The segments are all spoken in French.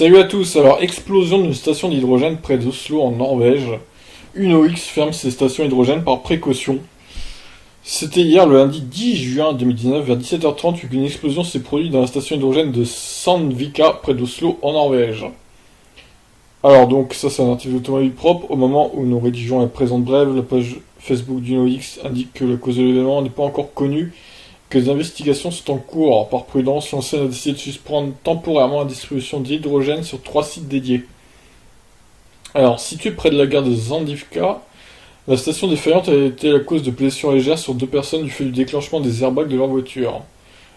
Salut à tous, alors explosion d'une station d'hydrogène près d'Oslo en Norvège. Unox ferme ses stations hydrogène par précaution. C'était hier le lundi 10 juin 2019 vers 17h30 qu'une explosion s'est produite dans la station hydrogène de Sandvika près d'Oslo en Norvège. Alors donc ça c'est un article d'Automobile Propre. Au moment où nous rédigeons la présente brève, la page Facebook d'Unox indique que la cause de l'événement n'est pas encore connue, que des investigations sont en cours. Par prudence, l'enseigne a décidé de suspendre temporairement la distribution d'hydrogène sur 3 sites dédiés. Alors, située près de la gare de Sandvika, la station défaillante a été la cause de blessures légères sur 2 personnes du fait du déclenchement des airbags de leur voiture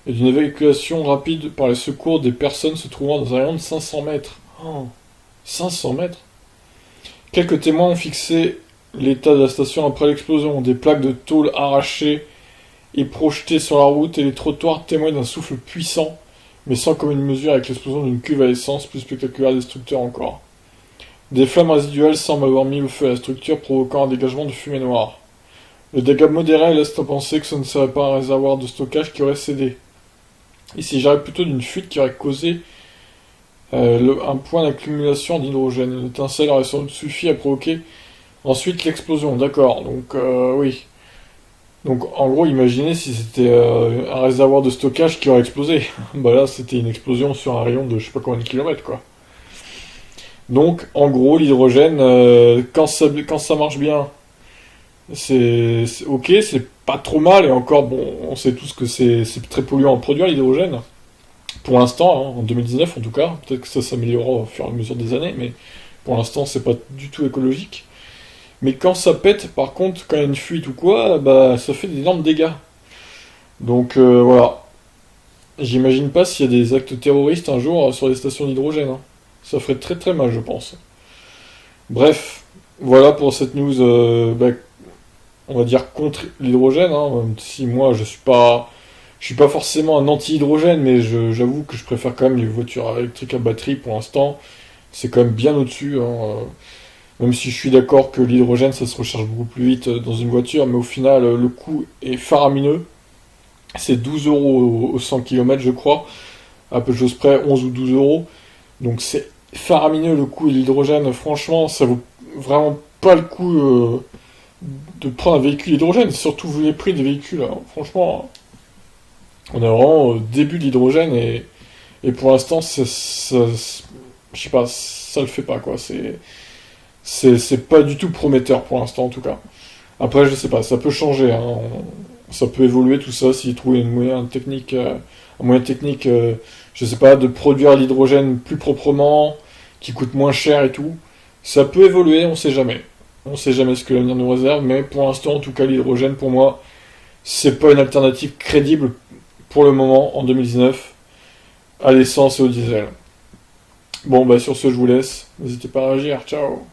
et d'une évacuation rapide par les secours des personnes se trouvant dans un rayon de 500 mètres. Oh, 500 mètres. Quelques témoins ont fixé l'état de la station après l'explosion. Des plaques de tôle arrachées et projetées sur la route et les trottoirs témoignent d'un souffle puissant, mais sans commune mesure avec l'explosion d'une cuve à essence plus spectaculaire et destructeur encore. Des flammes résiduelles semblent avoir mis le feu à la structure, provoquant un dégagement de fumée noire. Le dégât modéré laisse à penser que ce ne serait pas un réservoir de stockage qui aurait cédé. Il s'agirait plutôt d'une fuite qui aurait causé un point d'accumulation d'hydrogène. Une étincelle aurait sans doute suffi à provoquer ensuite l'explosion. D'accord, donc oui. Donc en gros, imaginez si c'était un réservoir de stockage qui aurait explosé. Bah là, c'était une explosion sur un rayon de je sais pas combien de kilomètres, quoi. Donc en gros, l'hydrogène, quand ça marche bien, c'est ok, c'est pas trop mal, et encore, bon, on sait tous que c'est très polluant à produire l'hydrogène. Pour l'instant, hein, en 2019 en tout cas, peut-être que ça s'améliorera au fur et à mesure des années, mais pour l'instant, c'est pas du tout écologique. Mais quand ça pète, par contre, quand il y a une fuite ou quoi, bah ça fait d'énormes dégâts. Donc voilà. J'imagine pas s'il y a des actes terroristes un jour sur les stations d'hydrogène, hein. Ça ferait très très mal, je pense. Bref, voilà pour cette news, on va dire contre l'hydrogène, hein, même si moi je suis pas forcément un anti-hydrogène, mais j'avoue que je préfère quand même les voitures électriques à batterie pour l'instant. C'est quand même bien au-dessus, hein. Même si je suis d'accord que l'hydrogène, ça se recharge beaucoup plus vite dans une voiture, mais au final, le coût est faramineux. C'est 12 euros au 100 km, je crois. À peu de choses près, 11 ou 12 euros. Donc c'est faramineux le coût de l'hydrogène. Franchement, ça vaut vraiment pas le coup de prendre un véhicule hydrogène, surtout vu les prix des véhicules, hein. Franchement, on est vraiment au début de l'hydrogène et pour l'instant, je sais pas, ça le fait pas, quoi. C'est pas du tout prometteur pour l'instant en tout cas. Après, je sais pas, ça peut changer, hein. Ça peut évoluer tout ça s'ils trouvent un moyen technique, je sais pas, de produire l'hydrogène plus proprement, qui coûte moins cher et tout. Ça peut évoluer, on sait jamais. On sait jamais ce que l'avenir nous réserve, mais pour l'instant, en tout cas, l'hydrogène pour moi, c'est pas une alternative crédible pour le moment en 2019 à l'essence et au diesel. Bon, bah sur ce, je vous laisse. N'hésitez pas à réagir. Ciao.